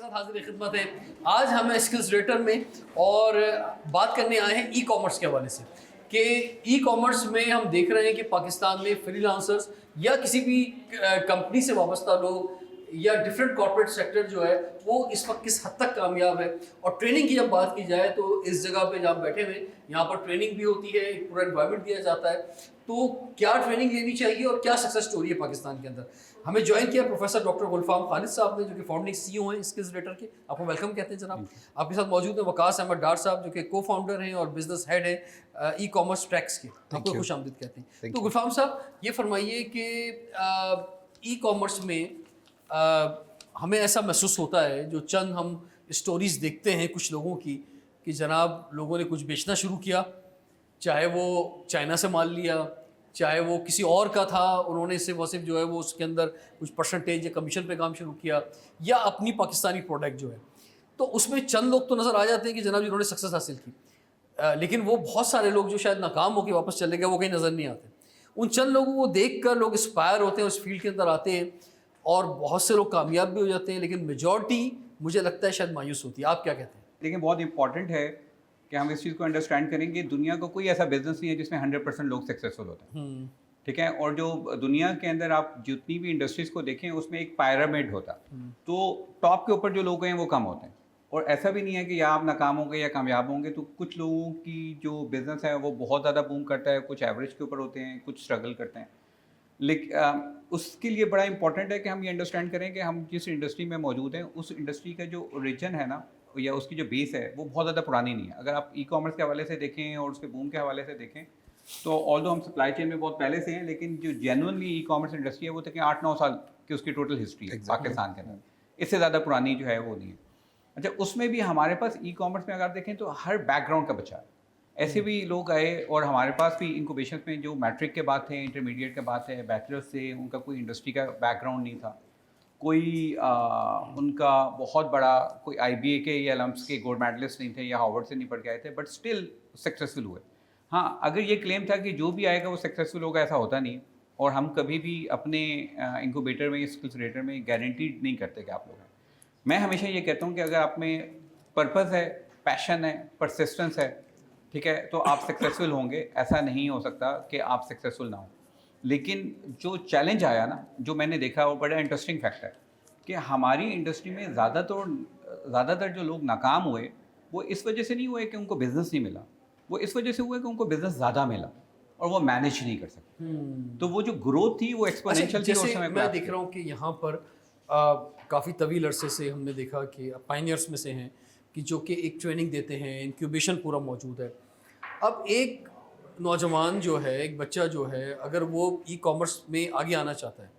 साथ हाजिर खिदमत है। आज हम स्किल्स रेटर में और बात करने आए हैं ई कॉमर्स के हवाले से कि ई कॉमर्स में हम देख रहे हैं कि पाकिस्तान में फ्रीलांसर्स या किसी भी कंपनी से वाबस्ता लोग या डिफरेंट कॉर्पोरेट सेक्टर जो है वो इस वक्त किस हद तक कामयाब है। और ट्रेनिंग की जब बात की जाए तो इस जगह पे जहाँ बैठे हुए यहाँ पर ट्रेनिंग भी होती है, एक पूरा एनवायरनमेंट दिया जाता है। तो क्या ट्रेनिंग लेनी चाहिए और क्या सक्सेस स्टोरी है पाकिस्तान के अंदर। हमें ज्वाइन किया प्रोफेसर डॉक्टर गुलफाम खालिद साहब ने, जो कि फाउंडिंग CEO हैं स्किल्स रेटर के। आपको वेलकम कहते हैं जनाब। आपके साथ मौजूद है वकास अहमद डार साहब, जो कि को फाउंडर हैं और बिजनेस हेड है ई कॉमर्स ट्रैक्स के। आपको खुश आमदीद कहते हैं। तो गुलफाम साहब ये फरमाइए कि ई कॉमर्स में हमें ऐसा महसूस होता है, जो चंद हम स्टोरीज़ देखते हैं कुछ लोगों की, कि जनाब लोगों ने कुछ बेचना शुरू किया, चाहे वो चाइना से माल लिया, चाहे वो किसी और का था, उन्होंने सिर्फ और सिर्फ जो है वो उसके अंदर कुछ परसेंटेज या कमीशन पे काम शुरू किया, या अपनी पाकिस्तानी प्रोडक्ट जो है। तो उसमें चंद लोग तो नज़र आ जाते हैं कि जनाब जिन्होंने सक्सेस हासिल की, लेकिन वो बहुत सारे लोग जो शायद नाकाम होकर वापस चले गए वो कहीं नज़र नहीं आते। उन चंद लोगों को देख कर लोग इंस्पायर होते हैं, उस फील्ड के अंदर आते हैं और बहुत से लोग कामयाब भी हो जाते हैं, लेकिन मेजॉरिटी मुझे लगता है शायद मायूस होती है। आप क्या कहते हैं? लेकिन बहुत इंपॉर्टेंट है कि हम इस चीज़ को अंडरस्टैंड करें कि दुनिया का कोई ऐसा बिजनेस नहीं है जिसमें 100% लोग सक्सेसफुल होते हैं। ठीक है। और जो दुनिया के अंदर आप जितनी भी इंडस्ट्रीज़ को देखें उसमें एक पायरामिड होता है, तो टॉप के ऊपर जो लोग हैं वो कम होते हैं। और ऐसा भी नहीं है कि या आप नाकाम होंगे या कामयाब होंगे। तो कुछ लोगों की जो बिज़नेस है वो बहुत ज़्यादा बूम करता है, कुछ एवरेज के ऊपर होते हैं, कुछ स्ट्रगल करते हैं। लेकिन उसके लिए बड़ा इंपॉर्टेंट है कि हम ये अंडरस्टैंड करें कि हम जिस इंडस्ट्री में मौजूद हैं उस इंडस्ट्री का जो ओरिजिन है ना, या उसकी जो बेस है वो बहुत ज़्यादा पुरानी नहीं है। अगर आप ई कॉमर्स के हवाले से देखें और उसके बूम के हवाले से देखें तो ऑल्दो हम सप्लाई चेन में बहुत पहले से हैं, लेकिन जो जेन्युइनली ई कॉमर्स इंडस्ट्री है वो तक 8-9 साल की उसकी टोटल हिस्ट्री है पाकिस्तान के अंदर। इससे ज़्यादा पुरानी जो है वो नहीं है। अच्छा, उसमें भी हमारे पास ई कॉमर्स में अगर देखें तो हर बैकग्राउंड का बच्चा है। ऐसे भी लोग आए और हमारे पास भी इंक्यूबेशन में जो मैट्रिक के बाद थे, इंटरमीडिएट के बाद थे, बैचलर्स से, उनका कोई इंडस्ट्री का बैकग्राउंड नहीं था, कोई उनका बहुत बड़ा कोई IBA के या लम्स के गोल्ड मेडलिस्ट नहीं थे या हार्वर्ड से नहीं पढ़ के आए थे, बट स्टिल सक्सेसफुल हुए। हाँ, अगर ये क्लेम था कि जो भी आएगा वो सक्सेसफुल होगा, ऐसा होता नहीं। और हम कभी भी अपने इंक्यूबेटर में, स्किल्स रेटर में गारंटीड नहीं करते कि आप लोग हैं। मैं हमेशा ये कहता हूँ कि अगर आप में पर्पज़ है, पैशन है, परसिस्टेंस है, ठीक है, तो आप सक्सेसफुल होंगे। ऐसा नहीं हो सकता कि आप सक्सेसफुल ना हो। लेकिन जो चैलेंज आया ना, जो मैंने देखा वो बड़ा इंटरेस्टिंग फैक्ट है कि हमारी इंडस्ट्री में ज़्यादातर जो लोग नाकाम हुए वो इस वजह से नहीं हुए कि उनको बिज़नेस नहीं मिला, वो इस वजह से हुए कि उनको बिज़नेस ज़्यादा मिला और वो मैनेज नहीं कर सके। तो वो जो ग्रोथ थी वो एक्सपोनेंशियल थी। जैसे मैं देख रहा हूँ कि यहाँ पर काफ़ी तवील अरसे से हमने देखा कि पायनियर्स में से हैं कि जो कि एक ट्रेनिंग देते हैं, इंक्यूबेशन पूरा मौजूद है। अब एक नौजवान जो है, एक बच्चा जो है, अगर वो ई कॉमर्स में आगे आना चाहता है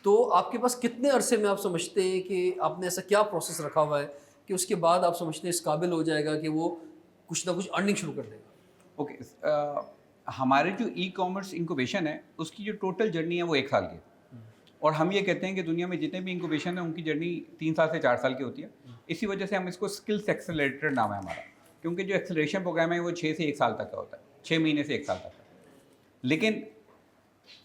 तो आपके पास कितने अरसे में आप समझते हैं कि आपने ऐसा क्या प्रोसेस रखा हुआ है कि उसके बाद आप समझते हैं इस काबिल हो जाएगा कि वो कुछ ना कुछ अर्निंग शुरू कर देगा? ओके, हमारे जो ई कॉमर्स इंक्यूबेशन है उसकी जो टोटल जर्नी है वो 1 साल की है। और हम ये कहते हैं कि दुनिया में जितने भी इंक्यूबेशन है उनकी जर्नी 3 साल से 4 साल की होती है। इसी वजह से हम इसको स्किल्स एक्सेलरेटर नाम है हमारा, क्योंकि जो एक्सेलरेशन प्रोग्राम है वो 6 से 1 साल तक का होता है, 6 महीने से 1 साल तक का। लेकिन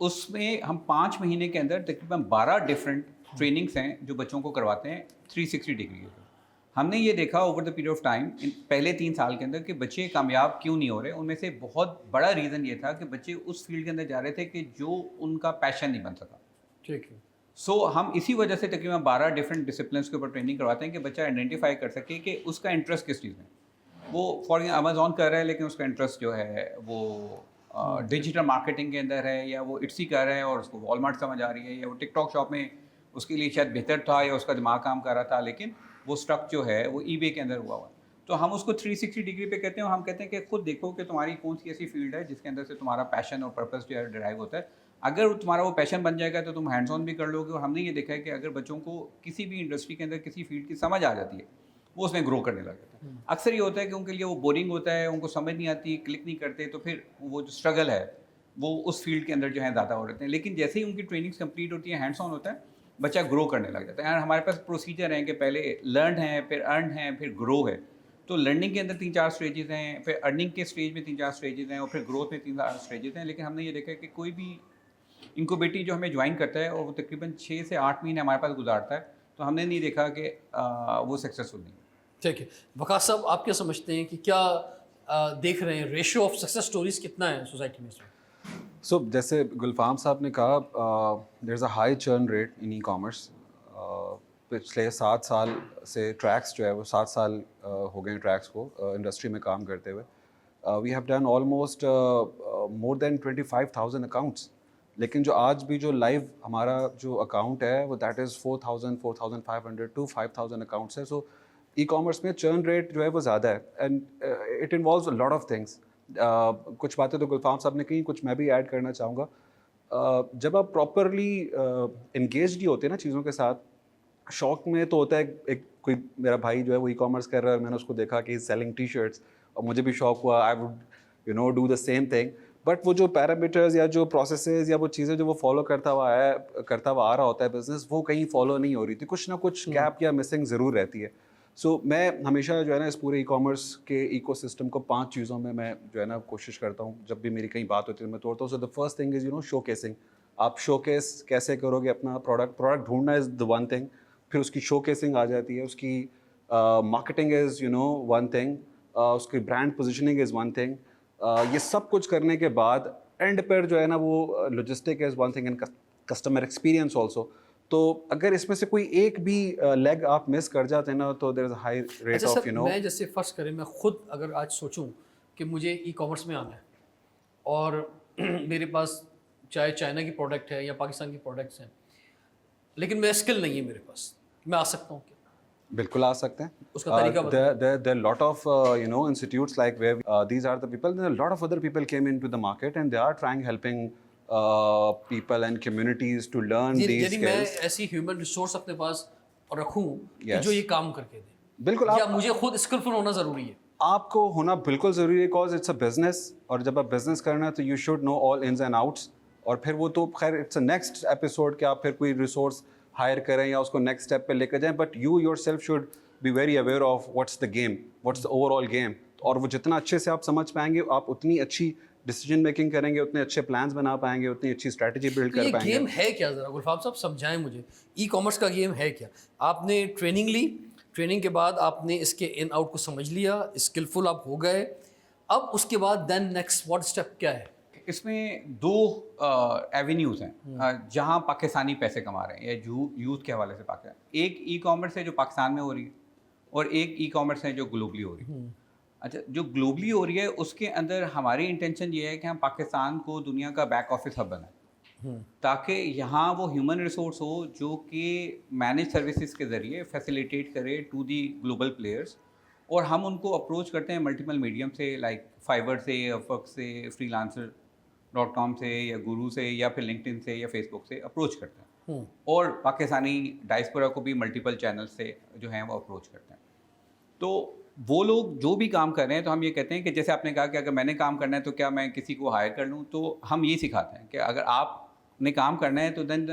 उसमें हम 5 महीने के अंदर तकरीबन 12 डिफरेंट ट्रेनिंग्स हैं जो बच्चों को करवाते हैं 360 डिग्री के। हमने ये देखा over the period of time, इन पहले 3 साल के अंदर, कि बच्चे कामयाब क्यों नहीं हो रहे। उनमें से बहुत बड़ा रीज़न ये था कि बच्चे उस फील्ड के अंदर जा रहे थे कि जो उनका पैशन नहीं बन सका। ठीक है। सो हम इसी वजह से तकरीबन 12 डिफरेंट डिसिप्लिन्स के ऊपर ट्रेनिंग करवाते हैं कि बच्चा आइडेंटिफाई कर सके कि उसका इंटरेस्ट किस चीज़ में। वो फॉर अमेज़ॉन कर रहा है लेकिन उसका इंटरेस्ट जो है वो डिजिटल मार्केटिंग के अंदर है, या वो इट्सी कर रहा है और उसको वॉलमार्ट समझ आ रही है, या वो टिकटॉक शॉप में उसके लिए शायद बेहतर था या उसका दिमाग काम कर रहा था, लेकिन वो स्टक जो है वो eBay के अंदर हुआ। तो हम उसको 360 डिग्री पे कहते हैं। और हम कहते हैं कि खुद देखो कि तुम्हारी कौन सी ऐसी फील्ड है जिसके अंदर से तुम्हारा पैशन और पर्पस जो है डिराइव होता है। अगर तुम्हारा वो पैशन बन जाएगा तो तुम हैंड्स ऑन भी कर लोगे। और हमने ये देखा है कि अगर बच्चों को किसी भी इंडस्ट्री के अंदर किसी फील्ड की समझ आ जाती है वो उसमें ग्रो करने लग जाता है। अक्सर ये होता है कि उनके लिए वो बोरिंग होता है, उनको समझ नहीं आती, क्लिक नहीं करते, तो फिर वो जो स्ट्रगल है वो उस फील्ड के अंदर जो है ज़्यादा हो रहे हैं। लेकिन जैसे ही उनकी ट्रेनिंग्स कंप्लीट होती है, हैंड्स ऑन होता है, बच्चा ग्रो करने लग जाता है। और हमारे पास प्रोसीजर हैं कि पहले लर्न है, फिर अर्न है, फिर ग्रो है। तो लर्निंग के अंदर 3-4 स्टेजेस हैं, फिर अर्निंग के स्टेज में 3-4 स्टेजेस हैं, और फिर ग्रोथ में 3-4 स्टेजेस हैं। लेकिन हमने ये देखा है कि कोई भी इंक्यूबेटी जो हमें ज्वाइन करता है और वो तकरीबन 6 से 8 महीने हमारे पास गुजारता है, तो हमने नहीं देखा कि वो सक्सेसफुल नहीं। ठीक है, वकास साहब आप क्या समझते हैं कि क्या देख रहे हैं रेशियो ऑफ सक्सेस स्टोरीज कितना है सोसाइटी में? सो जैसे गुलफाम साहब ने कहा, there is a high churn rate in e commerce. पिछले 7 साल से ट्रैक्स जो है वो 7 साल हो गए ट्रैक्स को इंडस्ट्री में काम करते हुए। We have done almost more than 25,000 accounts, लेकिन जो आज भी जो लाइव हमारा जो अकाउंट है वो दैट इज़ 4,000, 4,500 टू 5,000 अकाउंट्स है। सो ई कॉमर्स में चर्न रेट जो है वो ज़्यादा है and it involves a lot of things. कुछ बातें तो गुलफाम साहब ने कही, कुछ मैं भी ऐड करना चाहूँगा। जब आप प्रॉपरली इंगेज्ड ही होते हैं ना चीज़ों के साथ, शौक में तो होता है एक कोई मेरा भाई जो है वो ई कॉमर्स कर रहा है, मैंने उसको देखा कि सेलिंग टी शर्ट्स, और मुझे भी शौक हुआ, I would do the same thing. But वो जो पैरामीटर्स या जो प्रोसेसेस या वो चीज़ें जो वो फॉलो करता हुआ आ रहा होता है बिजनेस, वो कहीं फॉलो नहीं हो रही थी, कुछ ना कुछ गैप या मिसिंग ज़रूर रहती है। सो मैं हमेशा जो है ना इस पूरे ई कॉमर्स के इकोसिस्टम को 5 चीज़ों में मैं जो है ना कोशिश करता हूँ। जब भी मेरी कहीं बात होती है मैं तोड़ता हूँ। So the first thing is showcasing. आप शोकेस कैसे करोगे अपना प्रोडक्ट ढूंढना इज़ द वन थिंग, फिर उसकी शोकेसिंग आ जाती है, उसकी मार्केटिंग इज़ वन थिंग, उसकी brand positioning is one thing. ये सब कुछ करने के बाद एंड पर जो है ना वो logistic is one thing and customer experience also. तो अगर इसमें से कोई एक भी लेग आप मिस कर जाते हैं ना, तो there is a high rate of मैं जैसे फर्स्ट करें, मैं खुद अगर आज सोचूं कि मुझे ई कॉमर्स में आना है और मेरे पास चाहे चाइना की प्रोडक्ट है या पाकिस्तान की प्रोडक्ट्स हैं, लेकिन मैं स्किल नहीं है मेरे पास, मैं आ सकता हूँ क्या? बिल्कुल आ सकते हैं। उसका तरीका there are lot of institutes like where these are the people, then a lot of other people came into the market and they are trying helping people and communities to learn these यानी मैं skills। ऐसी human resource अपने पास रखूं कि Yes। जो ये काम करके दे, बिल्कुल या मुझे खुद स्किलफुल होना ज़रूरी है? आपको होना बिल्कुल ज़रूरी है, बिकॉज इट्स अ बिजनेस, और जब आप बिजनेस करना है तो you should know all ins and outs. और फिर वो तो खैर इट्स अ नेक्स्ट एपिसोड कि आप फिर कोई रिसोर्स हायर करें या उसको नेक्स्ट स्टेप पे लेकर जाएं, but you your self should be very aware of what's the game, what's the overall game. और वो जितना अच्छे से आप समझ पाएंगे, आप उतनी अच्छी डिसीजन मेकिंग करेंगे, उतने अच्छे प्लान्स बना पाएंगे, उतनी अच्छी स्ट्रैटेजी बिल्ड तो कर ये पाएंगे। गेम है क्या, ज़रा गुलफाम साहब समझाएं मुझे, ई कॉमर्स का गेम है क्या? आपने ट्रेनिंग ली, ट्रेनिंग के बाद आपने इसके इन आउट को समझ लिया, स्किलफुल आप हो गए, अब उसके बाद देन नेक्स्ट व्हाट स्टेप क्या है? इसमें 2 एवेन्यूज़ हैं जहां पाकिस्तानी पैसे कमा रहे हैं या यूथ के हवाले से पाकिस्तान। एक ई कॉमर्स है जो पाकिस्तान में हो रही है और एक ई कॉमर्स है जो ग्लोबली हो रही है। अच्छा, जो ग्लोबली हो रही है उसके अंदर हमारी इंटेंशन ये है कि हम पाकिस्तान को दुनिया का बैक ऑफिस हब बनाएं, ताकि यहाँ वो ह्यूमन रिसोर्स हो जो कि मैनेज सर्विसेज के ज़रिए फैसिलिटेट करे टू दी ग्लोबल प्लेयर्स। और हम उनको अप्रोच करते हैं मल्टीपल मीडियम से, लाइक फाइवर से, अपवर्क से, freelancer.com से, या गुरु से, या फिर लिंक्डइन से या फेसबुक से अप्रोच करते हैं। और पाकिस्तानी डायस्पोरा को भी मल्टीपल चैनल से जो हैं वो अप्रोच करते हैं। तो वो लोग जो भी काम कर रहे हैं, तो हम ये कहते हैं कि जैसे आपने कहा कि अगर मैंने काम करना है तो क्या मैं किसी को हायर कर लूँ, तो हम ये सिखाते हैं कि अगर आपने काम करना है तो देन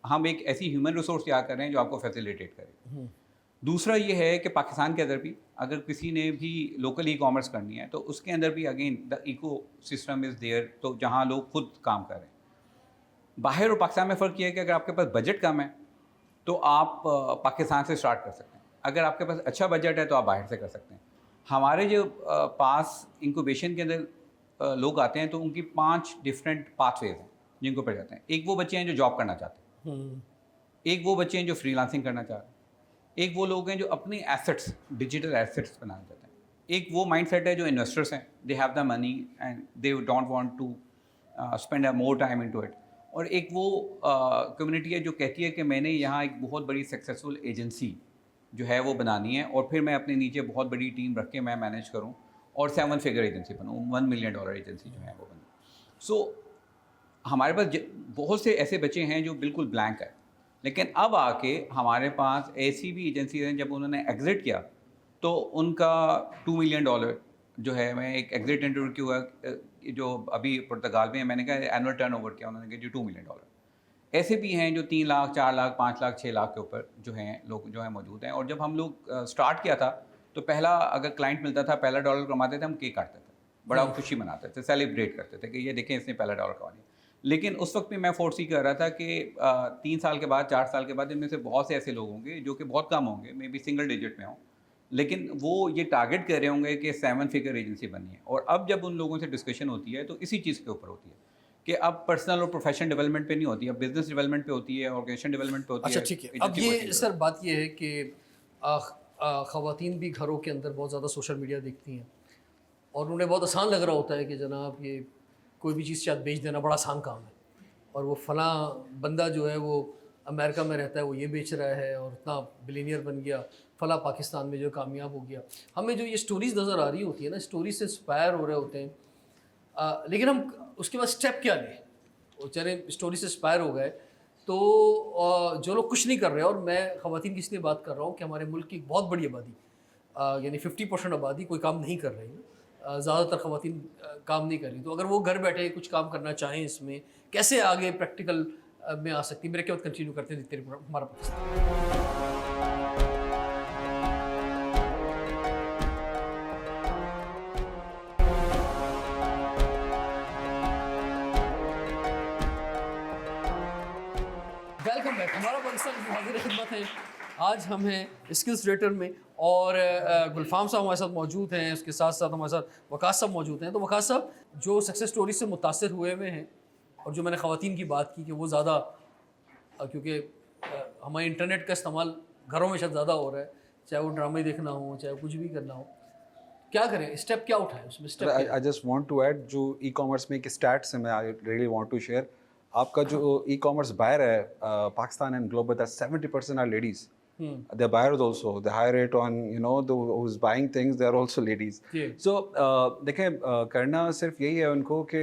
हम एक ऐसी ह्यूमन रिसोर्स तैयार कर रहे हैं जो आपको फैसिलिटेट करे। दूसरा ये है कि पाकिस्तान के अंदर भी अगर किसी ने भी लोकल ई कॉमर्स करनी है तो उसके अंदर भी again the ecosystem is there, तो जहाँ लोग खुद काम कर रहे हैं। बाहर और पाकिस्तान में फ़र्क ये है कि अगर आपके पास बजट कम है तो आप पाकिस्तान से स्टार्ट कर सकते हैं, अगर आपके पास अच्छा बजट है तो आप बाहर से कर सकते हैं। हमारे जो पास इंक्यूबेशन के अंदर लोग आते हैं तो उनकी 5 डिफरेंट पाथवेज हैं जिनको पढ़ जाते हैं। एक वो बच्चे हैं जो जॉब करना चाहते हैं, एक वो बच्चे हैं जो फ्रीलांसिंग करना चाह रहे हैं, एक वो लोग हैं जो अपने एसेट्स, डिजिटल एसेट्स बनाना चाहते हैं, एक वो माइंडसेट है जो इन्वेस्टर्स हैं, they have the money and they don't want to spend more time into it, और एक वो कम्युनिटी है जो कहती है कि मैंने यहाँ एक बहुत बड़ी सक्सेसफुल एजेंसी जो है वो बनानी है और फिर मैं अपने नीचे बहुत बड़ी टीम रख के मैं मैनेज करूँ और 7 फिगर एजेंसी बनूँ, $1 मिलियन एजेंसी जो है वो बनूँ। सो हमारे पास बहुत से ऐसे बच्चे हैं जो बिल्कुल ब्लैंक है, लेकिन अब आके हमारे पास ऐसी भी एजेंसीज हैं जब उन्होंने एग्ज़िट किया तो उनका $2 मिलियन जो है, मैं एक एग्ज़िट इंटरव्यू हुआ जो अभी पुर्तगाल में है, मैंने कहा एनुअल टर्नओवर क्या, उन्होंने कहा जी $2 मिलियन। ऐसे भी हैं जो 3 लाख, 4 लाख, 5 लाख, 6 लाख के ऊपर जो हैं लोग जो हैं मौजूद हैं। और जब हम लोग स्टार्ट किया था तो पहला अगर क्लाइंट मिलता था, पहला $1 कमाते थे, हम केक काटते थे, बड़ा खुशी मनाते थे, सेलिब्रेट करते थे कि ये देखें इसने पहला $1 कमा लिया। लेकिन उस वक्त भी मैं फोर्सी कर रहा था कि 3 साल के बाद 4 साल के बाद इनमें से बहुत से ऐसे लोग होंगे जो कि बहुत कम होंगे, मे बी सिंगल डिजिट में हों, लेकिन वो ये टारगेट कर रहे होंगे कि 7 फिगर एजेंसी बननी है। और अब जब उन लोगों से डिस्कशन होती है तो इसी चीज़ के ऊपर होती है कि अब पर्सनल और प्रोफेशनल डेवलपमेंट पे नहीं होती है, अब बिजनेस डेवलपमेंट पे होती है, ऑर्गेनाइजेशन डेवलपमेंट पे होती है। अच्छा ठीक है, अब ये सर बात ये है कि ख़वातीन भी घरों के अंदर बहुत ज़्यादा सोशल मीडिया देखती हैं और उन्हें बहुत आसान लग रहा होता है कि जनाब ये कोई भी चीज़ शायद बेच देना बड़ा आसान काम है, और वो फ़लाँ बंदा जो है वो अमेरिका में रहता है, वो ये बेच रहा है और इतना बिलियनियर बन गया, फ़लाँ पाकिस्तान में जो कामयाब हो गया। हमें जो ये स्टोरीज़ नज़र आ रही होती है ना, स्टोरी से इंस्पायर हो रहे होते हैं, लेकिन हम उसके बाद स्टेप क्या लें? वो चले स्टोरी से इंस्पायर हो गए तो जो लोग कुछ नहीं कर रहे, और मैं ख़वातीन की इसलिए बात कर रहा हूँ कि हमारे मुल्क की बहुत बड़ी आबादी, यानी 50% आबादी कोई काम नहीं कर रही है, ज़्यादातर ख़वातीन काम नहीं कर रही। तो अगर वो घर बैठे कुछ काम करना चाहें, इसमें कैसे आगे प्रैक्टिकल में आ सकती है? मेरे के बाद कंटिन्यू करते हैं तेरे हमारा पाकिस्तान। वेलकम बैक, हमारा पाकिस्तान की हाजिर खिदमत है। आज हम हैं स्किल्स रेटर में और गुलफाम साहब हमारे साथ मौजूद हैं, उसके साथ साथ हमारे साथ वकास साहब मौजूद हैं। तो वकास साहब जो सक्सेस स्टोरी से मुतासर हुए हुए हैं, और जो मैंने ख़वातीन की बात की कि वो ज़्यादा क्योंकि हमारे इंटरनेट का इस्तेमाल घरों में शायद ज़्यादा हो रहा है, चाहे वो ड्रामे देखना हो, चाहे कुछ भी करना हो, क्या करें, स्टेप क्या उठाएं उसमें? Step I just want to add जो e-commerce में एक stats है, मैं I really want to share. आपका जो e-commerce buyer है Pakistan and global, that 70% are ladies. They're buyers also. The high rate on who's buying things, they're also ladies. Yeah. So देखें करना सिर्फ यही है उनको कि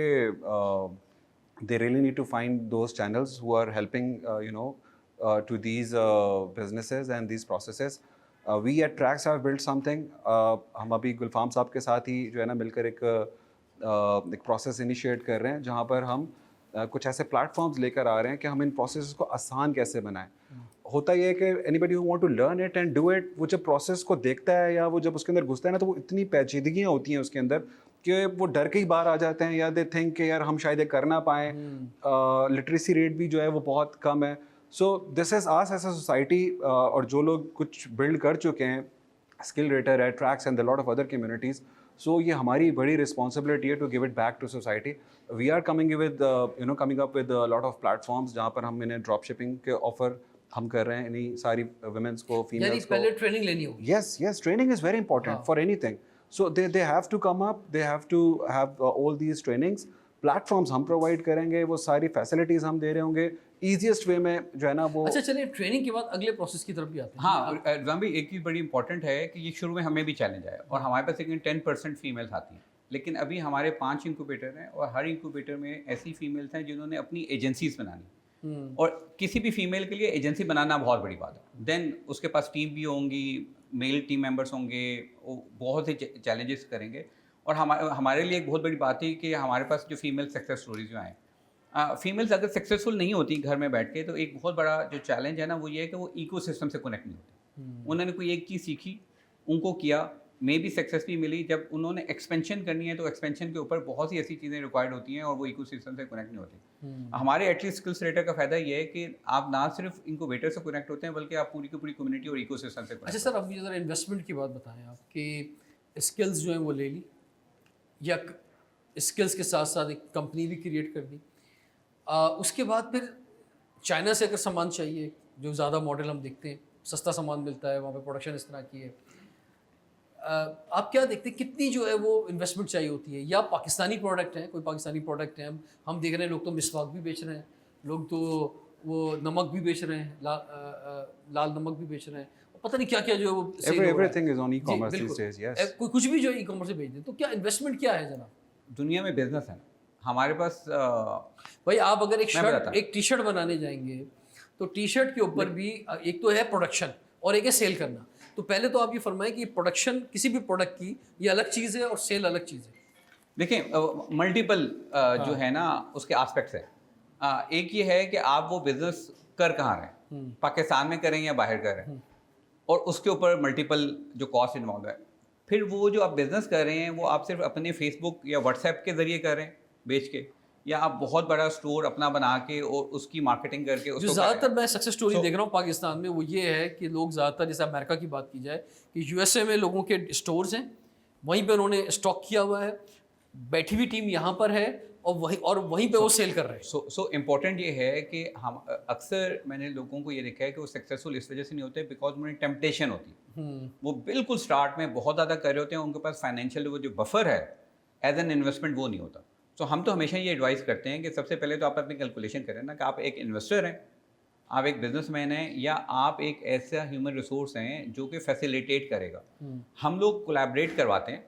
they really need to find those channels who are helping to these businesses and these processes. We at Tracks have built something. हम अभी गुलफाम साहब के साथ ही जो है ना मिलकर एक प्रोसेस इनिशिएट कर रहे हैं जहाँ पर हम कुछ ऐसे प्लेटफॉर्म्स लेकर आ रहे हैं कि हम इन प्रोसेस को आसान कैसे बनाएं। होता ये है कि anybody who want to learn it and do it, वो जब प्रोसेस को देखता है या वो जब उसके अंदर घुसता है ना, तो वो इतनी पेचीदगियाँ होती हैं उसके अंदर कि वो डर के ही बाहर आ जाते हैं, या दे थिंक कि यार हम शायद ये कर ना पाएँ। लिटरेसी रेट भी जो है वो बहुत कम है। So this is us as a society, और जो लोग कुछ बिल्ड कर चुके हैं, स्किल रेटर है, tracks and lot of other communities, so ये हमारी बड़ी रिस्पॉन्सिबिलिटी है to give it back to society. We are coming with coming up with lot of platforms जहाँ पर हम इन्हें ड्रॉप शिपिंग के ऑफर हम कर रहे हैं इन्हीं सारी वुमेन्स को, फीमेल्स को। पहले ट्रेनिंग लेनी होगी। Yes, training is very important for anything. So they have to come up, they have to have all these trainings. Platforms हम प्रोवाइड करेंगे, वो सारी फैसिलिटीज़ हम दे रहे होंगे ईजीएस्ट वे में जो है ना वो। अच्छा चलिए, ट्रेनिंग के बाद अगले प्रोसेस की तरफ भी आते हैं। हाँ एग्जाम भी एक चीज़ बड़ी इंपॉर्टेंट है कि ये शुरू में हमें भी चैलेंज आया और हमारे पास लेकिन 10% फीमेल्स आती हैं, लेकिन अभी हमारे 5 इंक्यूबेटर हैं और हर इंक्यूबेटर में ऐसी फीमेल्स हैं जिन्होंने अपनी एजेंसीज बनानी, और किसी भी फीमेल के लिए एजेंसी बनाना बहुत बड़ी बात है। देन उसके पास टीम भी होंगी, मेल टीम मेंबर्स होंगे, वो बहुत से चैलेंजेस करेंगे। और हमारे लिए एक बहुत बड़ी बात है कि हमारे पास जो फीमेल सक्सेस स्टोरीज जो आए, फीमेल्स अगर सक्सेसफुल नहीं होती घर में बैठ के, तो एक बहुत बड़ा जो चैलेंज है ना वो ये है कि वो इकोसिस्टम से कनेक्ट नहीं होती। उन्होंने कोई एक चीज़ सीखी, उनको किया, मे भी सक्सेस भी मिली, जब उन्होंने एक्सपेंशन करनी है तो एक्सपेंशन के ऊपर बहुत सी ऐसी चीज़ें रिक्वायर्ड होती हैं और वो इकोसिस्टम से कनेक्ट नहीं होती। हमारे एटलीस्ट स्किल्स रेटर का फ़ायदा ये है कि आप ना सिर्फ इनक्यूबेटर से कनेक्ट होते हैं बल्कि आप पूरी की पूरी कम्युनिटी और इकोसिस्टम से कनेक्ट। अच्छा सर, अब मुझे ज़रा इन्वेस्टमेंट की बात बताएं आप कि स्किल्स जो हैं वो ले ली, या स्किल्स के साथ साथ एक कंपनी भी क्रिएट कर दी, उसके बाद फिर चाइना से अगर सामान चाहिए, जो ज़्यादा मॉडल हम देखते हैं, सस्ता सामान मिलता है, वहाँ पे प्रोडक्शन इस तरह की है, आप क्या देखते हैं कितनी जो है वो इन्वेस्टमेंट चाहिए होती है? या पाकिस्तानी प्रोडक्ट है, कोई पाकिस्तानी प्रोडक्ट है, हम देख रहे हैं लोग तो मिसवाक भी बेच रहे हैं, लोग तो वो नमक भी बेच रहे हैं, लाल नमक भी बेच रहे हैं, पता नहीं क्या क्या जो है वो everything is on e-commerce these days. Yes. कोई कुछ भी जो है ई-कॉमर्स से बेच दे, तो क्या इन्वेस्टमेंट क्या है जनाब? दुनिया में बिजनेस है हमारे पास। भाई आप अगर एक टी शर्ट बनाने जाएंगे तो टी शर्ट के ऊपर भी एक तो है प्रोडक्शन और एक है सेल करना। तो पहले तो आप ये फरमाएं कि प्रोडक्शन किसी भी प्रोडक्ट की ये अलग चीज़ है और सेल अलग चीज़ है। देखिए मल्टीपल जो है ना उसके एस्पेक्ट्स है। एक ये है कि आप वो बिजनेस कर कहाँ रहे हैं, पाकिस्तान में करें या बाहर कर रहे हैं, और उसके ऊपर मल्टीपल जो कॉस्ट इन्वॉल्व है। फिर वो जो आप बिज़नेस कर रहे हैं वो आप सिर्फ अपने फेसबुक या व्हाट्सएप के ज़रिए कर रहे हैं बेच के, या आप बहुत बड़ा स्टोर अपना बना के और उसकी मार्केटिंग करके जो उसको ज़्यादातर मैं सक्सेस स्टोरी So- देख रहा हूँ पाकिस्तान में वो ये है कि लोग ज़्यादातर, जैसे अमेरिका की बात की जाए, कि यूएसए में लोगों के स्टोर्स हैं, वहीं पे उन्होंने स्टॉक किया हुआ है, बैठी हुई टीम यहाँ पर है और वहीं पे वो सेल कर रहे हैं। सो इम्पोर्टेंट ये है कि हम अक्सर मैंने लोगों को ये देखा है कि वो सक्सेसफुल इस वजह से नहीं होते बिकॉज उन्हें टेम्पटेशन होती है। वो बिल्कुल स्टार्ट में बहुत ज़्यादा कर रहे होते हैं, उनके पास फाइनेंशियल वो जो बफर है एज एन इन्वेस्टमेंट वो नहीं होता। तो हम तो हमेशा ये एडवाइस करते हैं कि सबसे पहले तो आप अपनी कैलकुलेशन करें ना कि आप एक इन्वेस्टर हैं, आप एक बिजनेसमैन हैं, या आप एक ऐसा ह्यूमन रिसोर्स हैं जो कि फैसिलिटेट करेगा। हम लोग कोलैबोरेट करवाते हैं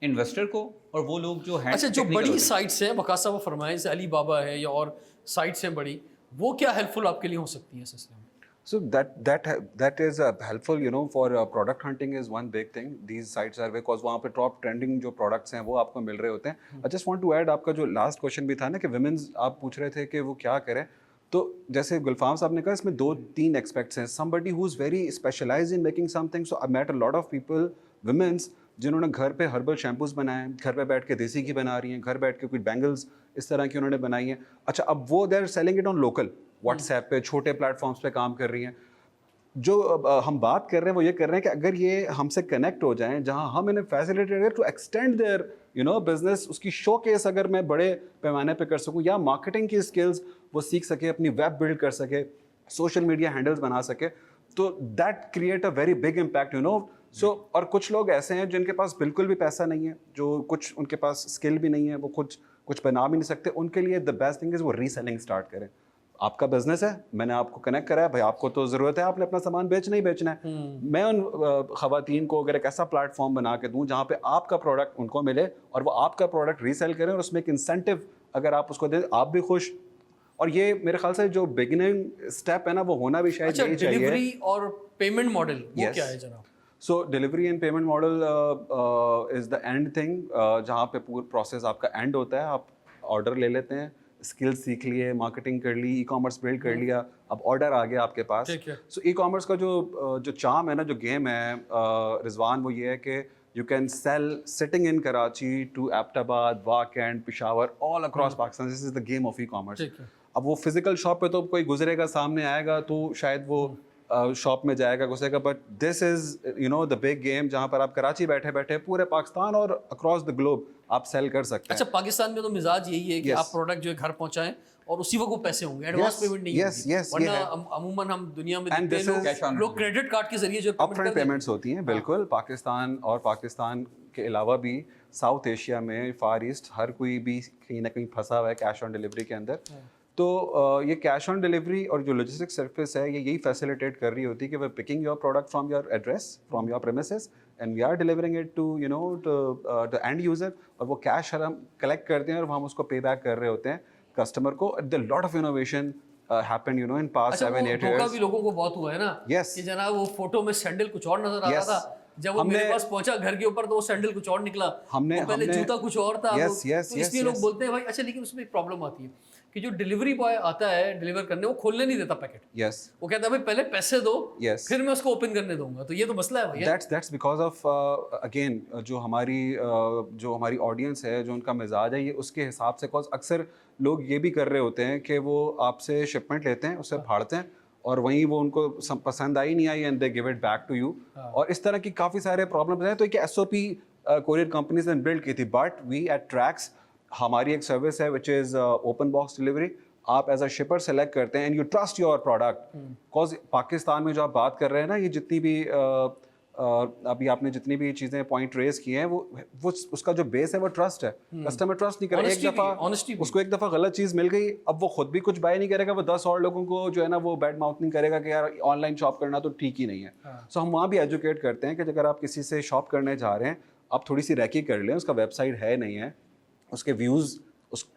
इन्वेस्टर को और वो लोग जो हैं अच्छा, जो बड़ी साइट्स हैं, वकासा वो फरमाएं, जैसे अली बाबा है या और साइट्स हैं बड़ी, वो क्या हेल्पफुल आपके लिए हो सकती है system? So that is helpful, you know, for product hunting is one big thing. These sites are because वहाँ पे top trending जो products हैं वो आपको मिल रहे होते हैं. I just want to add, आपका जो last question भी था ना कि women's आप पूछ रहे थे कि वो क्या करें, तो जैसे गुलफाम साहब ने कहा इसमें 2-3 aspects हैं. Somebody who's very specialized in making something. So I met a lot of people, women's, जिन्होंने घर पे हर्बल शैम्पूज बनाए, घर पे बैठ के देसी घी बना रही हैं, घर बैठ के कुछ बैंगल्स इस तरह की उन्होंने बनाई हैं. अच्छा, अब वो they are selling it on local WhatsApp पे, छोटे प्लेटफॉर्म्स पे काम कर रही हैं. जो हम बात कर रहे हैं वो ये कर रहे हैं कि अगर ये हमसे कनेक्ट हो जाएं, जहां हम इन्हें facilitate to extend their business, उसकी शो केस अगर मैं बड़े पैमाने पे कर सकूं, या मार्केटिंग की स्किल्स वो सीख सके, अपनी वेब बिल्ड कर सके, सोशल मीडिया हैंडल्स बना सके, तो that create a very big impact, so. और कुछ लोग ऐसे हैं जिनके पास बिल्कुल भी पैसा नहीं है, जो कुछ उनके पास स्किल भी नहीं है, वो कुछ बना भी नहीं सकते. उनके लिए द बेस्ट थिंग इज़ वो रीसेलिंग स्टार्ट करें. आपका बिजनेस है, मैंने आपको कनेक्ट करा है, भाई आपको तो ज़रूरत है, आपने अपना सामान बेचना ही बेचना है. मैं उन ख़वातीन को अगर एक ऐसा प्लेटफॉर्म बना के दूं जहाँ पे आपका प्रोडक्ट उनको मिले और वो आपका प्रोडक्ट रीसेल करें, और उसमें एक इंसेंटिव अगर आप उसको दें, आप भी खुश. और ये मेरे ख्याल से जो बिगिनिंग स्टेप है ना, वो होना भी शायद अच्छा, यही चाहिए. डिलीवरी और पेमेंट मॉडल वो Yes. क्या है जनाब? So delivery and payment model is the end thing, जहाँ पे पूरा प्रोसेस आपका एंड होता है. आप ऑर्डर ले लेते हैं, स्किल्स सीख लिए, मार्केटिंग कर ली, ई कॉमर्स बिल्ड कर लिया, अब ऑर्डर आ गया आपके पास. ठीक है. सो ई कॉमर्स का जो चार्म है ना, जो गेम है रिजवान, वो ये है कि you can sell sitting in Karachi to Abbottabad, वाकैंड, Peshawar, all across Pakistan. This is the game of e commerce. ठीक है. अब वो फिजिकल शॉप पे तो कोई गुजरेगा, सामने आएगा तो शायद वो शॉप में जाएगा, घुसेगा, but this is the big game, जहाँ पर आप कराची बैठे बैठे पूरे पाकिस्तान और अक्रॉस द ग्लोब आप सेल कर सकते हैं. अच्छा, पाकिस्तान में तो मिजाज यही है कि Yes. आप प्रोडक्ट जो है घर पहुंचाएं और उसी वक्त वो पैसे होंगे, एडवांस Yes, पेमेंट नहीं yes, होगी. yes, वरना ये है. अमूमन हम दुनिया में And देखते this हैं is- Cash on लोग क्रेडिट कार्ड के जरिए जो अपफ्रंट पेमेंट्स होती हैं, बिल्कुल. पाकिस्तान और पाकिस्तान के अलावा भी साउथ एशिया में, फार ईस्ट, हर कोई भी कहीं ना कहीं फंसा हुआ है कैश ऑन डिलीवरी के अंदर. तो ये कैश ऑन डिलीवरी और जो लॉजिस्टिक सर्विस है, ये यही फैसिलिटेट कर रही होती है कि we picking your product from your address, from your premises, and we are delivering it to the end user. और वो कैश हम कलेक्ट करते हैं और हम उसको पे बैक कर रहे होते हैं कस्टमर को. The lot of innovation happened in past अच्छा, 7-8 धोखा years. भी लोगों को बहुत हुआ है ना. Yes. कि जनाब वो फोटो में सैंडल कुछ और नजर आ रहा Yes. था, जब वो मेरे पास पहुंचा घर के ऊपर तो वो सैंडल कुछ और निकला. हमने- वो पहले हमने- जूता कुछ और था. Yes, तो yes, इसलिए yes, लोग yes. बोलते हैं भाई. अच्छा, लेकिन उसमें एक प्रॉब्लम आती है कि जो डिलीवरी बॉय आता है डिलीवर करने, वो खोलने नहीं देता पैकेट. Yes. वो कहता है भाई पहले पैसे दो, Yes. फिर मैं उसको ओपन करने दूंगा. तो ये तो मसला है भैया. That's because of again जो हमारी ऑडियंस है, जो उनका मिजाज है, ये उसके हिसाब से. cause अक्सर लोग ये भी कर रहे होते हैं कि वो आपसे शिपमेंट लेते हैं, उससे फाड़ते हैं, और वहीं वो उनको पसंद आई नहीं आई and they give it back to you. और इस तरह की काफ़ी सारे प्रॉब्लम्स हैं. तो एक SOP कोरियर कंपनीज ने बिल्ड की थी, बट वी एट ट्रैक्स, हमारी एक सर्विस है which is open box delivery. आप एज अ शिपर सेलेक्ट करते हैं and you trust your product. Because Pakistan में जो आप बात कर रहे हैं ना, ये जितनी भी अभी आपने जितनी भी चीज़ें पॉइंट रेज किए हैं, वो उसका जो बेस है वो ट्रस्ट है. कस्टमर ट्रस्ट नहीं करेगा. एक दफ़ा उसको एक दफ़ा गलत चीज़ मिल गई, अब वो खुद भी कुछ बाय नहीं करेगा, वो 10 और लोगों को जो है ना वो बैड माउथ नहीं करेगा कि यार ऑनलाइन शॉप करना तो ठीक ही नहीं है. सो हम वहाँ भी एजुकेट करते हैं कि अगर आप किसी से शॉप करने जा रहे हैं, आप थोड़ी सी रैकी कर लें, उसका वेबसाइट है नहीं है, उसके व्यूज़,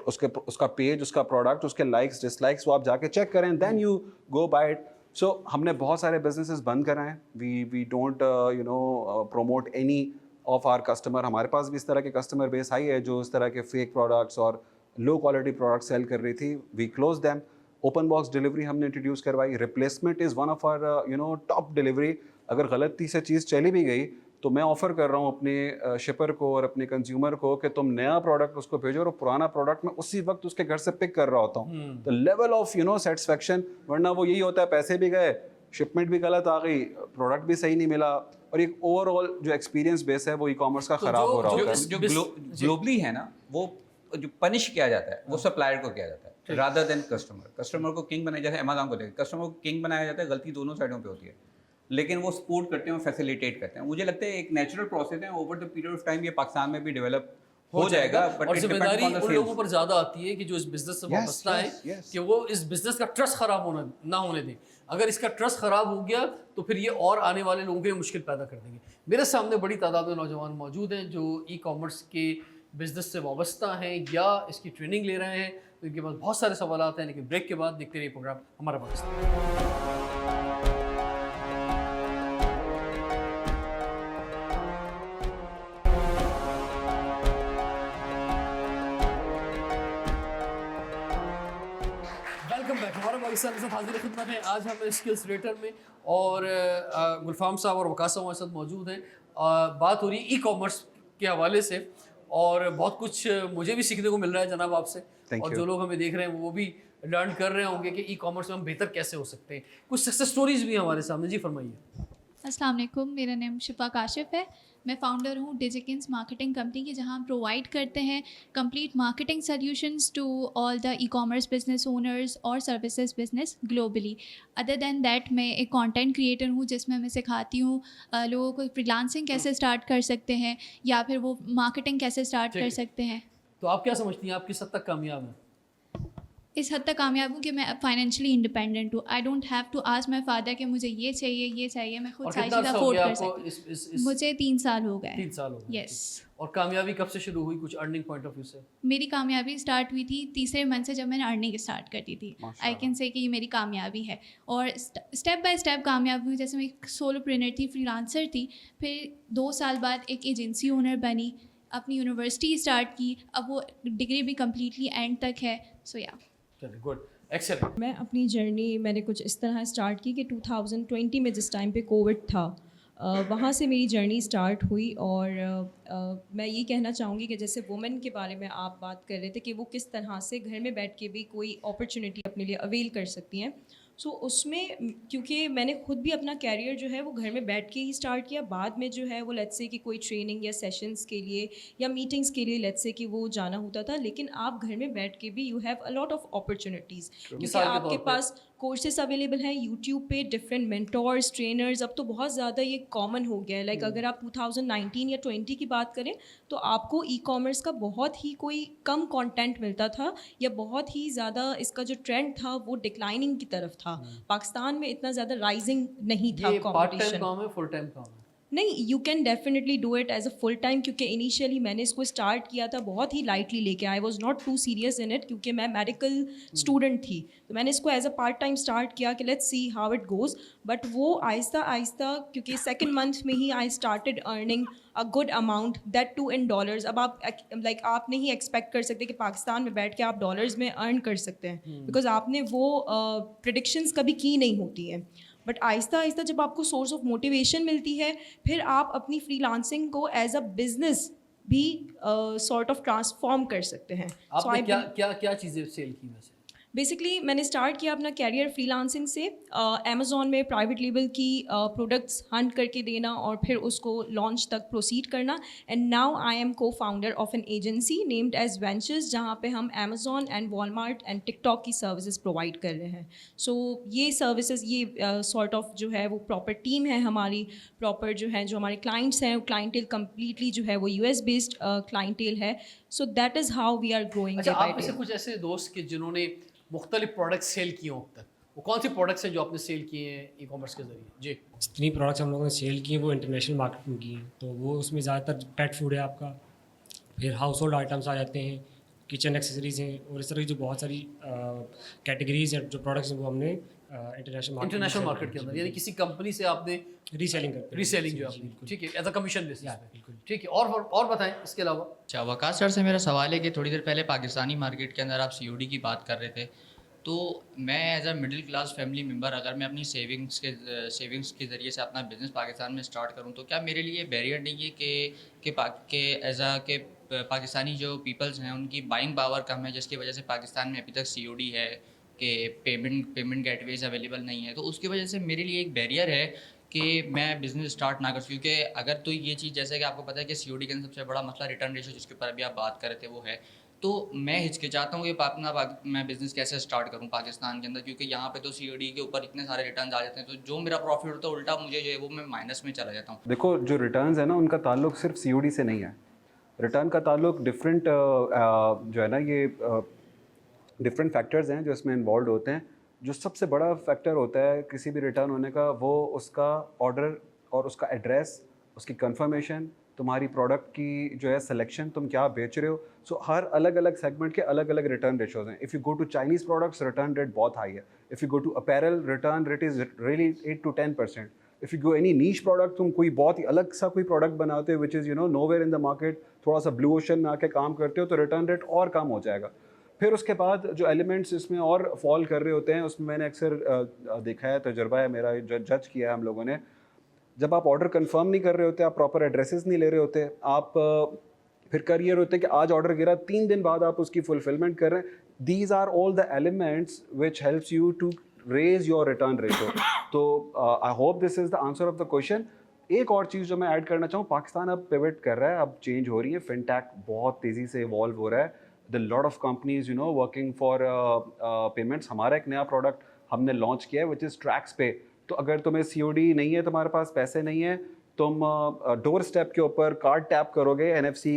उसका पेज, उसका प्रोडक्ट, उसके लाइक्स डिसलाइक्स, वो आप जाके चेक करें, then you go buy it. So हमने बहुत सारे बिजनेसेस बंद कराए हैं. We don't promote any of our customer. हमारे पास भी इस तरह के कस्टमर बेस आई है जो इस तरह के फेक प्रोडक्ट्स और लो क्वालिटी प्रोडक्ट्स सेल कर रही थी. We close them. Open box delivery हमने इंट्रोड्यूस करवाई. Replacement is one of our top delivery. अगर गलती से चीज़ चली भी गई तो मैं ऑफ़र कर रहा हूँ अपने शिपर को और अपने कंज्यूमर को कि तुम नया प्रोडक्ट उसको भेजो और पुराना प्रोडक्ट मैं उसी वक्त उसके घर से पिक कर रहा होता हूँ। तो लेवल ऑफ सेटिस्फेक्शन, वरना वो यही होता है पैसे भी गए, शिपमेंट भी गलत आ गई, प्रोडक्ट भी सही नहीं मिला, और एक ओवरऑल जो एक्सपीरियंस बेस है वो ई-कॉमर्स का ख़राब हो रहा होता है। जो ग्लोबली है ना, वो जो पनिश किया जाता है वो सप्लायर को किया जाता है रादर देन कस्टमर। कस्टमर को किंग बनाया जाता है, अमेज़न को देखिए, कस्टमर को किंग बनाया जाता है, गलती दोनों साइडों पे होती है, लेकिन वो सपोर्ट करते हैं, फैसिलिटेट करते हैं। मुझे लगता है एक नेचुरल प्रोसेस है, over the period of time ये पाकिस्तान में भी डेवलप हो जाएगा। और जिम्मेदारी उन लोगों पर ज़्यादा आती है कि जो इस बिजनेस से वाबस्ता है कि वो इस बिजनेस का ट्रस्ट खराब ना होने दें। अगर इसका ट्रस्ट खराब हो गया तो फिर ये और आने वाले लोगों के लिए मुश्किल पैदा कर देंगे। मेरे सामने बड़ी तादाद में नौजवान मौजूद हैं जो ई कॉमर्स के बिजनेस से वाबस्ता हैं या इसकी ट्रेनिंग ले रहे हैं, तो इनके पास बहुत सारे सवाल हैं। लेकिन ब्रेक के बाद देखते रहिए प्रोग्राम हमारा पाकिस्तान। हमारा पाकिस्तान के साथ हाजिर खिदमत है। आज हम स्किल्स रेटर में और गुलफाम साहब और वकास साहब हमारे साथ मौजूद हैं। बात हो रही है ई कॉमर्स के हवाले से और बहुत कुछ मुझे भी सीखने को मिल रहा है जनाब आपसे, और जो लोग हमें देख रहे हैं वो भी लर्न कर रहे होंगे कि ई कॉमर्स में हम बेहतर कैसे हो सकते हैं। कुछ सक्सेस स्टोरीज भी हमारे सामने, जी फरमाइए। अस्सलाम वालेकुम, मेरा नाम शिफा काशिफ है। मैं फ़ाउंडर हूँ डिजिकिंस मार्केटिंग कंपनी की, जहाँ हम प्रोवाइड करते हैं complete marketing solutions to all the e commerce business owners और services business globally. Other than that मैं एक कंटेंट क्रिएटर हूँ जिसमें मैं सिखाती हूँ लोगों को फ्रीलांसिंग कैसे स्टार्ट कर सकते हैं या फिर वो मार्केटिंग कैसे स्टार्ट कर सकते हैं। तो आप क्या समझती हैं, आप किस हद तक कामयाब हैं? इस हद तक कामयाब हूँ कि मैं फाइनेंशियली इंडिपेंडेंट हूँ। I don't have to ask my father कि मुझे ये चाहिए, मैं खुद सारी चीज़ें अफोर्ड कर सकती हूँ। मुझे 3 साल हो गए। 3 साल हो गए। यस। और कामयाबी कब से शुरू हुई, कुछ अर्निंग पॉइंट ऑफ व्यू से? मेरी कामयाबी स्टार्ट हुई थी तीसरे मंथ से, जब मैंने अर्निंग स्टार्ट कर दी थी। आई कैन से कि ये मेरी कामयाबी है, और स्टेप बाय स्टेप कामयाब हुई। जैसे मैं एक सोलोप्रेन्योर थी, फ्रीलांसर थी, फिर 2 साल बाद एक एजेंसी ओनर बनी, अपनी यूनिवर्सिटी स्टार्ट की, अब वो डिग्री भी कम्प्लीटली एंड तक है। सो या गुड, एक्सेलेंट। मैं अपनी जर्नी मैंने कुछ इस तरह स्टार्ट की कि 2020 में जिस टाइम पे कोविड था, वहाँ से मेरी जर्नी स्टार्ट हुई। और मैं ये कहना चाहूँगी कि जैसे वुमेन के बारे में आप बात कर रहे थे कि वो किस तरह से घर में बैठ के भी कोई अपॉर्चुनिटी अपने लिए अवेल कर सकती हैं। सो उसमें क्योंकि मैंने खुद भी अपना कैरियर जो है वो घर में बैठ के ही स्टार्ट किया। बाद में जो है वो लेट्स से कि कोई ट्रेनिंग या सेशंस के लिए या मीटिंग्स के लिए लेट्स से कि वो जाना होता था, लेकिन आप घर में बैठ के भी you have a lot of opportunities, क्योंकि आपके पास कोर्सेस अवेलेबल हैं यूट्यूब पे, डिफरेंट मेंटोर्स, ट्रेनर्स। अब तो बहुत ज़्यादा ये कॉमन हो गया है। लाइक अगर आप 2019 या 20 की बात करें तो आपको ई कॉमर्स का बहुत ही कोई कम कंटेंट मिलता था, या बहुत ही ज़्यादा इसका जो ट्रेंड था वो डिक्लाइनिंग की तरफ था। पाकिस्तान में इतना ज़्यादा राइजिंग नहीं था कंपटीशन। पार्ट टाइम काम है, फुल टाइम काम है? नहीं, you can definitely do it as a full time, क्योंकि इनिशियली मैंने इसको स्टार्ट किया था बहुत ही लाइटली लेके। I was not too serious in it, क्योंकि मैं मेडिकल स्टूडेंट थी, तो मैंने इसको as a part time start किया कि let's see how it goes. But वो आहिस्ता आहिस्ता, क्योंकि सेकेंड मंथ में ही I started earning a good amount, that too in dollars. अब आप आप नहीं एक्सपेक्ट कर सकते कि पाकिस्तान में बैठ के आप डॉलर्स में अर्न कर सकते हैं, बिकॉज आपने वो प्रेडिक्शंस कभी की नहीं होती हैं। बट आहिस्ता आहिस्ता जब आपको सोर्स ऑफ मोटिवेशन मिलती है, फिर आप अपनी फ्रीलांसिंग को एज अ बिजनेस भी सॉर्ट ऑफ ट्रांसफॉर्म कर सकते हैं। आपने क्या चीज़ें सेल की वैसे? बेसिकली मैंने स्टार्ट किया अपना कैरियर फ्रीलांसिंग से। अमेज़ॉन में प्राइवेट लेबल की प्रोडक्ट्स हंट करके देना और फिर उसको लॉन्च तक प्रोसीड करना। And now I am co founder of an agency named as ventures, जहाँ पे हम Amazon and Walmart and TikTok की सर्विसेज प्रोवाइड कर रहे हैं। सो ये सर्विसेज, ये सॉर्ट ऑफ जो है वो प्रॉपर टीम है हमारी, प्रॉपर जो है जो हमारे क्लाइंट्स हैं, क्लाइंटेल कम्प्लीटली जो है वो US बेस्ड क्लाइंटेल है। So that is how we are growing. अच्छा, आप में से कुछ ऐसे दोस्त के जिन्होंने मुख्तलिफ प्रोडक्ट्स सेल किए हो अब तक, वो कौन सी प्रोडक्ट्स हैं जो आपने सेल किए हैं ई कॉमर्स के ज़रिए? जी, जितनी प्रोडक्ट्स हम लोगों ने सेल की हैं वो इंटरनेशनल मार्केट में की हैं, तो वो उसमें ज़्यादातर पेट फूड है आपका, फिर हाउस होल्ड आइटम्स आ जाते हैं, किचन एक्सेसरीज़ हैं, और इस तरह की जो बहुत सारी कैटेगरीज हैं जो प्रोडक्ट्स हैं वो हमने इंटरनेशनल मार्केट के अंदर, यानी किसी कंपनी से आपने रीसेलिंग करते हैं। रीसेलिंग जो आपने, ठीक है, एज अ कमीशन बेसिस पे, बिल्कुल ठीक है। और बताएं इसके अलावा। अच्छा, वकास सर से मेरा सवाल है कि थोड़ी देर पहले पाकिस्तानी मार्केट के अंदर आप COD की बात कर रहे थे, तो मैं as a middle class family member अगर मैं अपनी सेविंग्स के ज़रिए से अपना बिज़नेस पाकिस्तान में स्टार्ट करूं तो क्या मेरे लिए बैरियर नहीं है कि एज अ के पाकिस्तानी जो पीपल्स हैं उनकी बाइंग पावर कम है, जिसकी वजह से पाकिस्तान में अभी तक COD है कि पेमेंट गेटवेज अवेलेबल नहीं है, तो उसकी वजह से मेरे लिए एक बैरियर है कि मैं बिज़नेस स्टार्ट ना कर सकूँ। क्योंकि अगर तो ये चीज़ जैसे कि आपको पता है कि COD के अंदर सबसे बड़ा मसला रिटर्न रेशो जिसके ऊपर अभी आप बात कर रहे थे वो है, तो मैं हिचकिचाता हूँ कि मैं बिज़नेस कैसे स्टार्ट करूँ पाकिस्तान के अंदर, क्योंकि यहाँ पे तो COD के ऊपर इतने सारे रिटर्न आ जाते हैं, तो जो मेरा प्रॉफिट होता है उल्टा मुझे जो है वो मैं माइनस में चला जाता हूँ। देखो, जो रिटर्न्स है ना, उनका ताल्लुक सिर्फ COD से नहीं है। रिटर्न का ताल्लुक डिफरेंट जो है ना, ये डिफरेंट फैक्टर्स हैं जो इसमें इन्वॉल्व होते हैं। जो सबसे बड़ा फैक्टर होता है किसी भी रिटर्न होने का, वो उसका ऑर्डर और उसका एड्रेस, उसकी कंफर्मेशन, तुम्हारी प्रोडक्ट की जो है सिलेक्शन, तुम क्या बेच रहे हो। सो हर अलग अलग सेगमेंट के अलग अलग रिटर्न रेशोज़ हैं। If you go to Chinese products, return rate बहुत हाई है। If you go to apparel, return rate is really 8 to 10%। If you go any niche product, तुम कोई बहुत ही अलग सा कोई प्रोडक्ट बनाते हो which is nowhere in the market, थोड़ा सा ब्लू ओशन में आके काम करते हो, तो रिटर्न रेट और कम हो जाएगा। फिर उसके बाद जो एलिमेंट्स इसमें और फॉल कर रहे होते हैं, उसमें मैंने अक्सर देखा है, तजुर्बा है मेरा, जज किया है हम लोगों ने। जब आप ऑर्डर कंफर्म नहीं कर रहे होते, आप प्रॉपर एड्रेसेस नहीं ले रहे होते, आप फिर कर ये होते हैं कि आज ऑर्डर गिरा, 3 दिन बाद आप उसकी फुलफिलमेंट कर रहे हैं। These are all the elements which helps you to raise your return ratio. तो I hope this is the answer of the question. एक और चीज़ जो मैं ऐड करना चाहूँ, पाकिस्तान अब पिवट कर रहा है, अब चेंज हो रही है, फिनटेक बहुत तेज़ी से इवॉल्व हो रहा है। The lot of companies working for payments. हमारा एक नया प्रोडक्ट हमने लॉन्च किया है विच इज़ ट्रैक्स पे। तो अगर तुम्हें COD नहीं है, तुम्हारे पास पैसे नहीं है, तुम डोर स्टेप के ऊपर कार्ड टैप करोगे, NFC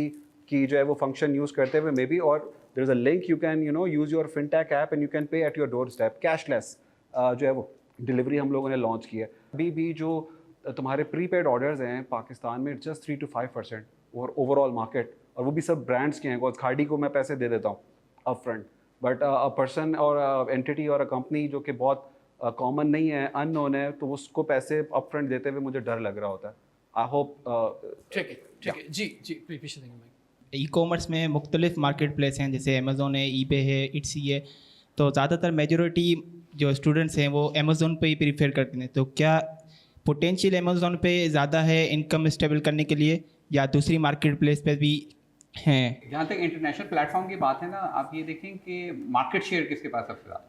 की जो है वो फंक्शन यूज़ करते हुए मे बी, और there is a link, you can use your fintech app and you can pay at your doorstep cashless. जो है वो डिलीवरी हम लोगों ने लॉन्च की है। अभी भी जो तुम्हारे प्रीपेड ऑर्डर्स हैं पाकिस्तान में, जस्ट 3 to 5% और ओवरऑल मार्केट, और वो भी सब ब्रांड्स के हैं। खाड़ी को मैं पैसे दे देता हूँ up front, but a person और एंटिटी और अ कंपनी जो कि बहुत कॉमन नहीं है, अननोन है, तो उसको पैसे अप फ्रंट देते हुए मुझे डर लग रहा होता है। आई होप ठीक है जी पीछे देंगे। ई कॉमर्स में मुख्तलिफ मार्केट प्लेस हैं, जैसे अमेज़ोन है, ईबे है, इट्सी है, तो ज़्यादातर मेजॉरिटी जो स्टूडेंट्स हैं वो अमेज़ोन पे ही प्रीफर करते हैं। तो क्या पोटेंशियल अमेज़ोन पे ज़्यादा है इनकम स्टेबल करने के लिए, या दूसरी मार्केट प्लेस पे भी हैं? जहाँ तक इंटरनेशनल प्लेटफॉर्म की बात है ना, आप ये देखें कि मार्केट शेयर किसके पास सबसे ज़्यादा,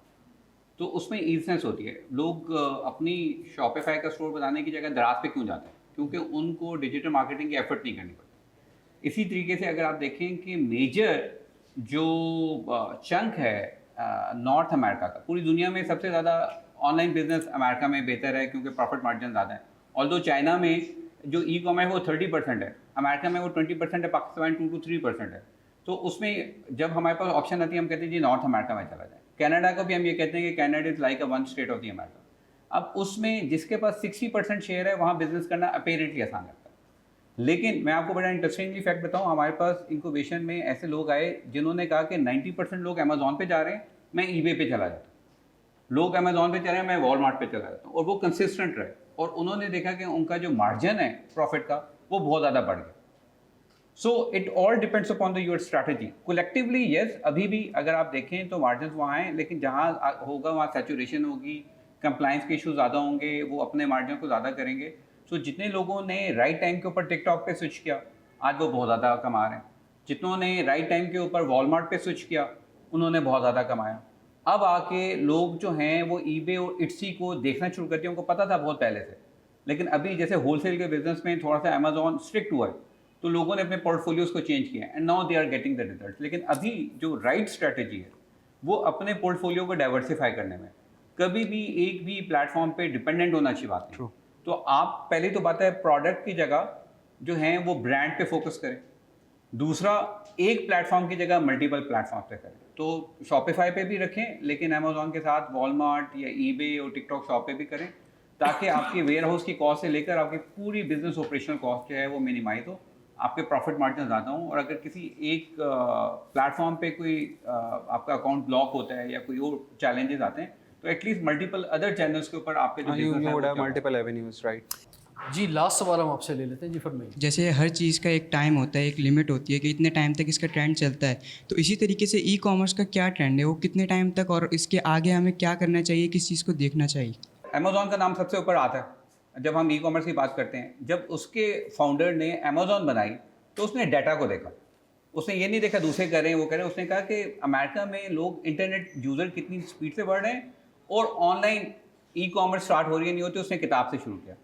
तो उसमें ईजीनेस होती है। लोग अपनी शॉपिफाई का स्टोर बनाने की जगह दराज पे क्यों जाते हैं? क्योंकि उनको डिजिटल मार्केटिंग की एफर्ट नहीं करनी पड़ती। इसी तरीके से अगर आप देखें कि मेजर जो चंक है नॉर्थ अमेरिका का, पूरी दुनिया में सबसे ज़्यादा ऑनलाइन बिजनेस अमेरिका में बेहतर है, क्योंकि प्रॉफिट मार्जिन ज़्यादा है। ऑल्दो चाइना में जो ई कॉमर्स है वो 30% है, अमेरिका में वो 20% है, पाकिस्तान 2 to 3% है। तो उसमें जब हमारे पास ऑप्शन आती है, हम कहते हैं जी नॉर्थ अमेरिका में चला जाए। कनाडा का भी हम ये कहते हैं कि Canada is like a one state of the America. अब उसमें जिसके पास 60% शेयर है, वहाँ बिजनेस करना अपेरेंटली आसान लगता है। लेकिन मैं आपको बड़ा इंटरेस्टिंगली फैक्ट बताऊँ, हमारे पास इंक्यूबेशन में ऐसे लोग आए जिन्होंने कहा कि 90% लोग अमेज़ॉन पे जा रहे हैं, मैं ईबे पे चला जाता हूँ। लोग अमेज़ॉन पे चल रहे हैं, मैं वॉलमार्ट पे चला जाता हूँ, और वो कंसिस्टेंट रहे। और उन्होंने देखा कि उनका जो मार्जिन है प्रॉफिट का, वो बहुत ज़्यादा बढ़ गया। So it all depends upon the your strategy. Collectively yes, अभी भी अगर आप देखें तो मार्जिन वहाँ हैं, लेकिन जहाँ होगा वहाँ सैचुरेशन होगी, कंप्लाइंस के इशू ज़्यादा होंगे, वो अपने मार्जिन को ज़्यादा करेंगे। सो जितने लोगों ने राइट टाइम के ऊपर टिकटॉक पे स्विच किया, आज वो बहुत ज़्यादा कमा रहे हैं। जितनों ने राइट टाइम के ऊपर वॉलमार्ट पे स्विच किया, उन्होंने बहुत ज़्यादा कमाया। अब आके लोग जो हैं वो ईबे और इट्सी को देखना शुरू करते हैं। उनको पता था बहुत पहले से, लेकिन अभी जैसे होलसेल के बिजनेस में थोड़ा सा अमेज़ॉन स्ट्रिक्ट हुआ है, तो लोगों ने अपने पोर्टफोलियोज को चेंज किया and now they are getting the result. लेकिन अभी जो राइट स्ट्रैटेजी है वो अपने पोर्टफोलियो को डाइवर्सिफाई करने में, कभी भी एक भी प्लेटफॉर्म पे डिपेंडेंट होना अच्छी बात नहीं। तो आप पहली तो बात है प्रोडक्ट की जगह जो है वो ब्रांड पे फोकस करें। दूसरा, एक प्लेटफॉर्म की जगह मल्टीपल प्लेटफॉर्म पे करें। तो शॉपिफाई पे भी रखें, लेकिन अमेज़ॉन के साथ वॉलमार्ट या ईबे और टिकटॉक शॉप पे भी करें, ताकि आपकी वेयर हाउस की कॉस्ट से लेकर आपकी पूरी बिजनेस ऑपरेशनल कॉस्ट जो है वो मिनिमाइज हो, आपके प्रॉफिट मार्जिन ज़्यादा हों। और अगर किसी एक प्लेटफॉर्म पे कोई आपका अकाउंट ब्लॉक होता है या कोई और चैलेंजेस आते हैं, तो एटलीस्ट मल्टीपल अदर चैनल्स के ऊपर आपके जो you would have multiple avenues, right? जी लास्ट सवाल हम आपसे ले लेते हैं, जी फरमाइए। जैसे हर चीज़ का एक टाइम होता है, एक लिमिट होती है कि इतने टाइम तक इसका ट्रेंड चलता है, तो इसी तरीके से ई कॉमर्स का क्या ट्रेंड है, वो कितने टाइम तक और इसके आगे हमें क्या करना चाहिए, किस चीज़ को देखना चाहिए? अमेज़ॉन का नाम सबसे ऊपर आता है जब हम ई कॉमर्स की बात करते हैं। जब उसके फाउंडर ने अमेज़ॉन बनाई तो उसने डाटा को देखा, उसने ये नहीं देखा दूसरे कर रहे हैं वो कर रहे हैं, उसने कहा कि अमेरिका में लोग इंटरनेट यूज़र कितनी स्पीड से बढ़ रहे हैं और ऑनलाइन ई कॉमर्स स्टार्ट हो रही है नहीं होती, उसने किताब से शुरू किया।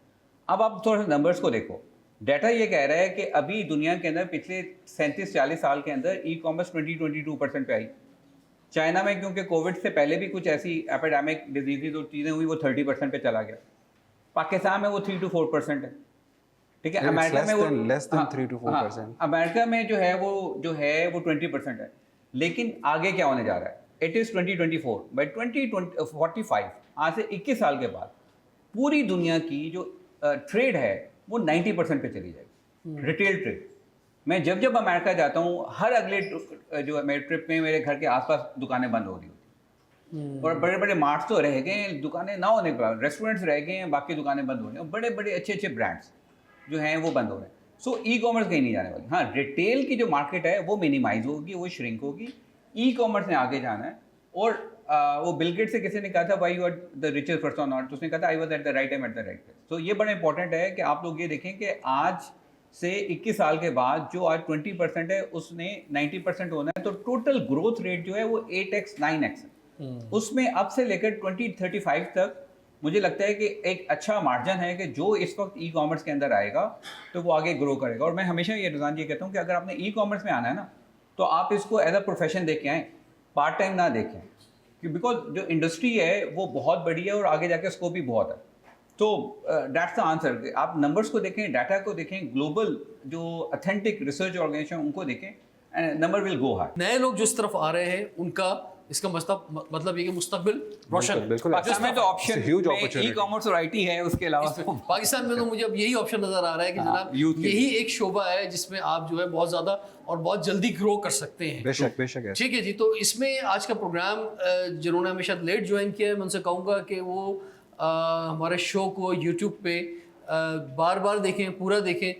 अब आप थोड़ा सा नंबर्स को देखो, डाटा ये कह रहा है कि अभी दुनिया के अंदर पिछले 37-40 साल के अंदर ई कॉमर्स 20-22% पे आई। चाइना में क्योंकि कोविड से पहले भी कुछ ऐसी एपिडेमिक डिजीज़ और चीज़ें हुई, वो 30% पे चला गया। पाकिस्तान में वो 3 to 4% है, ठीक है। अमेरिका में वो less than 3 to 4%। अमेरिका में जो है वो 20% है। लेकिन आगे क्या होने जा रहा है? इट इज़ 2024 बाई 2045, आज से 21 साल के बाद पूरी दुनिया की जो ट्रेड है वो 90% पे चली जाएगी, रिटेल ट्रेड। मैं जब अमेरिका जाता हूँ, हर अगले जो मेरे ट्रिप में मेरे घर के आसपास दुकानें बंद हो रही होती, और बड़े बड़े मार्ट्स तो रह गए हैं, दुकानें ना होने पर रेस्टोरेंट्स रह गए हैं, बाकी दुकानें बंद हो रही हैं, बड़े बड़े अच्छे ब्रांड्स जो हैं वो बंद हो रहे हैं। सो ई कॉमर्स कहीं नहीं जाने वाली। हाँ, रिटेल की जो मार्केट है वो मिनिमाइज होगी, वो श्रिंक होगी। ई कॉमर्स ने आगे जाना है। और वो बिल गेट्स से किसी ने कहा था भाई you are the richest person on earth, तो उसने कहा था I was at the right time at the right place. तो ये बड़ा इंपॉर्टेंट है कि आप लोग ये देखें कि आज से 21 साल के बाद जो आज 20% है उसने 90% होना है, तो टोटल ग्रोथ रेट जो है वो 8x 9x है। उसमें अब से लेकर 2035 तक मुझे लगता है कि एक अच्छा मार्जिन है कि जो इस वक्त ई कॉमर्स के अंदर आएगा तो वो आगे ग्रो करेगा। और मैं हमेशा ये रुझान ये कहता हूँ कि अगर आपने ई कॉमर्स में आना है ना, तो आप इसको एज अ प्रोफेशन देख के आएँ, पार्ट टाइम ना देखें, बिकॉज जो इंडस्ट्री है वो बहुत बड़ी है और आगे जाके स्कोप भी बहुत है। तो दैट्स द आंसर। आप नंबर्स को देखें, डाटा को देखें, ग्लोबल जो अथेंटिक रिसर्च ऑर्गेनाइजेशन उनको देखें, and number will go high. नए लोग जिस तरफ आ रहे हैं उनका इसका मतलब ये कि मुस्तकबिल रोशन है। बिल्कुल। पाकिस्तान में तो ऑप्शन ह्यूज ई अपॉर्चुनिटी। कॉमर्स और आईटी है, उसके अलावा पाकिस्तान में तो मुझे अब यही ऑप्शन नजर आ रहा है कि जनाब यही एक शोबा है जिसमें आप जो है बहुत ज़्यादा और बहुत जल्दी ग्रो कर सकते हैं। बेशक है। ठीक है जी, तो इसमें आज का प्रोग्राम जिन्होंने हमें शायद लेट ज्वाइन किया है, मैं उनसे कहूँगा कि वो हमारे शो को यूट्यूब पे बार बार देखें, पूरा देखें,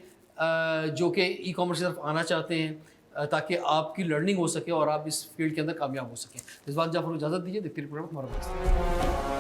जो कि ई कॉमर्स की तरफ आना चाहते हैं, ताकि आपकी लर्निंग हो सके और आप इस फील्ड के अंदर कामयाब हो सकें। इस बात जाफर इजाज़त दीजिए, देखते रहिए प्रोग्राम हमारा।